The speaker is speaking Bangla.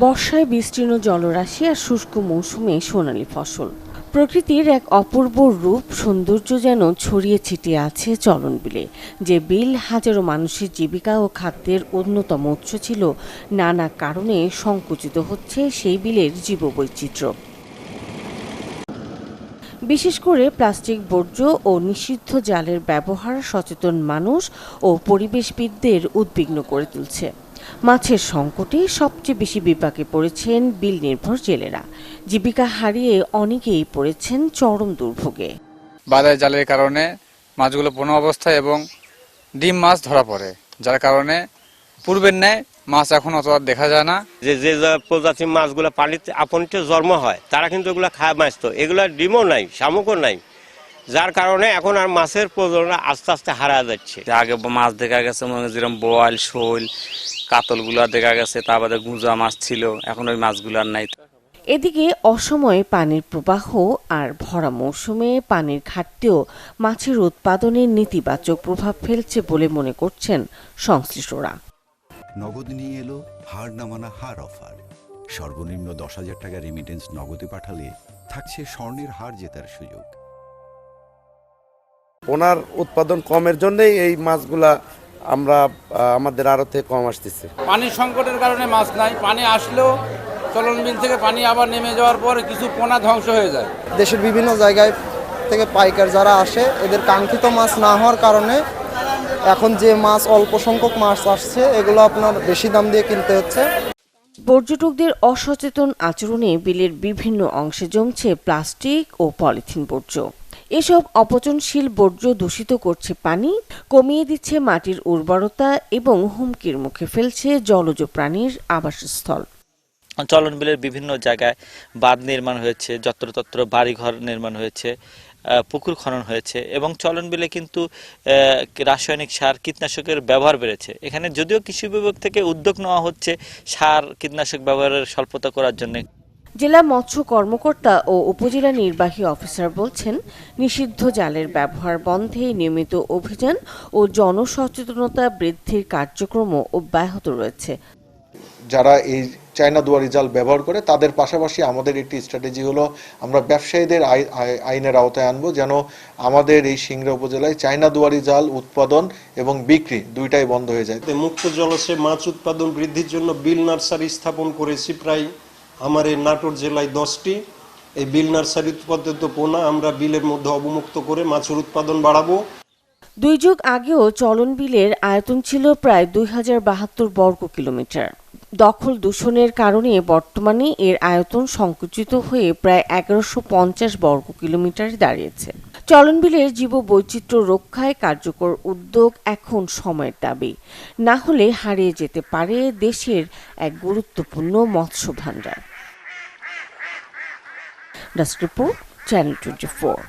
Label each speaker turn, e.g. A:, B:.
A: বর্ষায় বিস্তীর্ণ জলরাশি আর শুষ্ক মৌসুমে সোনালী ফসল। প্রকৃতির এক অপূর্ব রূপ সৌন্দর্য যেন ছড়িয়ে ছিটিয়ে আছে চলন বিলে। যে বিল হাজারো মানুষের জীবিকা ও খাদ্যের অন্যতম উৎস ছিল, নানা কারণে সংকুচিত হচ্ছে সেই বিলের জীববৈচিত্র্য। বিশেষ করে প্লাস্টিক বর্জ্য ও নিষিদ্ধ জালের ব্যবহার সচেতন মানুষ ও পরিবেশবিদদের উদ্বিগ্ন করে তুলছে। মাছের সংকটে সবচেয়ে বেশি বিপাকে পড়েছেন বিল নির্ভর জেলেরা। জীবিকা হারিয়ে অনেকেই পড়েছেন চরম দুর্ভোগে।
B: বাঁধের জালের কারণে মাছগুলো পোনা অবস্থায় এবং ডিম মাছ ধরা পড়ে, যার কারণে পূর্বের ন্যায় মাছ এখন অত আর দেখা যায় না।
C: যে প্রজাতির মাছগুলো পানিতে আপনিতে জন্ম হয় তারা কিন্তু এগুলো খায় মাছ, তো এগুলো ডিমও নাই, শামুকও নাই, যার কারণে এখন আর মাছের প্রজনন আস্তে আস্তে হারা যাচ্ছে।
D: আগে মাছ দেখা গেছে যেরকম বোয়াল, শোল, কাতলগুলো দেখা গেছে, তা বাদে গুঁজা মাছ ছিল, এখন ওই মাছগুলো আর নাই।
A: এদিকে অসময়ে পানির প্রবাহ আর ভরা মৌসুমে পানির ঘাটতিও মাছের উৎপাদনে নেতিবাচক প্রভাব ফেলছে বলে মনে করছেন সংশ্লিষ্টরা।
E: নগদ নিয়ে এলো হার না মানা হার অফার। সর্বনিম্ন 10,000 টাকা রেমিটেন্স নগদে পাঠালে থাকছে স্বর্ণের হার জেতার সুযোগ।
F: পোনার উৎপাদন কমের জন্যই এই মাছগুলা আমরা আমাদের আড়তে কম আসতেছে।
G: পানির সংকটের কারণে মাছ নাই, পানি আসলেও চলন বিল থেকে পানি আবার নেমে যাওয়ার পরে কিছু পোনা ধ্বংস হয়ে যায়।
H: দেশের বিভিন্ন জায়গায় থেকে পাইকার যারা আসে, এদের কাঙ্ক্ষিত মাছ না হওয়ার কারণে এখন যে মাছ অল্প সংখ্যক মাছ আসছে এগুলো আপনার বেশি দাম দিয়ে কিনতে হচ্ছে।
A: পর্যটকদের অসচেতন আচরণে বিলের বিভিন্ন অংশে জমছে প্লাস্টিক ও পলিথিন বর্জ্য। এসব অপচনশীল বর্জ্য দূষিত করছে পানি, কমিয়ে দিচ্ছে মাটির উর্বরতা এবং হুমকির মুখে ফেলছে জলজ প্রাণীর আবাসস্থল।
I: চলন বিলের বিভিন্ন জায়গায় বাঁধ নির্মাণ হয়েছে, যত্রতত্র বাড়িঘর নির্মাণ হয়েছে, পুকুর খনন হয়েছে এবং চলন বিলে কিন্তু রাসায়নিক সার, কীটনাশকের ব্যবহার বেড়েছে। এখানে যদিও কৃষি বিভাগ থেকে উদ্যোগ নেওয়া হচ্ছে সার, কীটনাশক ব্যবহারের স্বল্পতা করার জন্য।
A: জেলা মৎস্য কর্মকর্তা ও উপজেলা নির্বাহী অফিসার বলছেন, নিষিদ্ধ জালের ব্যবহার বন্ধে নিয়মিত অভিযান ও জনসচেতনতা বৃদ্ধির কার্যক্রম অব্যাহত রয়েছে।
J: যারা এই চায়না দুয়ারি জাল ব্যবহার করে তাদের পাশাপাশি আমাদের একটি স্ট্র্যাটেজি হলো আমরা ব্যবসায়ীদের আইনের আওতায় আনবো, যেন আমাদের এই সিংড়া উপজেলায় চায়না দুয়ারি জাল উৎপাদন এবং বিক্রি দুইটাই বন্ধ হয়ে যায়।
K: মুক্ত জলাশয়ে মাছ উৎপাদন বৃদ্ধির জন্য বিল নার্সারি স্থাপন করেছি প্রায় আমার এই নাটোর জেলায় 10টি। এই বিল নার্সারি উৎপাদিত পোনা আমরা বিলের মধ্যে অবমুক্ত করে মাছের উৎপাদন বাড়াবো।
A: 2 যুগ আগেও চলন বিলের আয়তন ছিল প্রায় 2072 বর্গ কিলোমিটার। দখল দূষণের কারণে বর্তমানে এর আয়তন সংকুচিত হয়ে প্রায় 1150 বর্গ কিলোমিটারে দাঁড়িয়েছে। চলন বিলের জীববৈচিত্র্য রক্ষায় কার্যকর উদ্যোগ এখন সময়ের দাবি, না হলে হারিয়ে যেতে পারে দেশের এক গুরুত্বপূর্ণ মৎস্য ভাণ্ডার। Desk report, channel 24।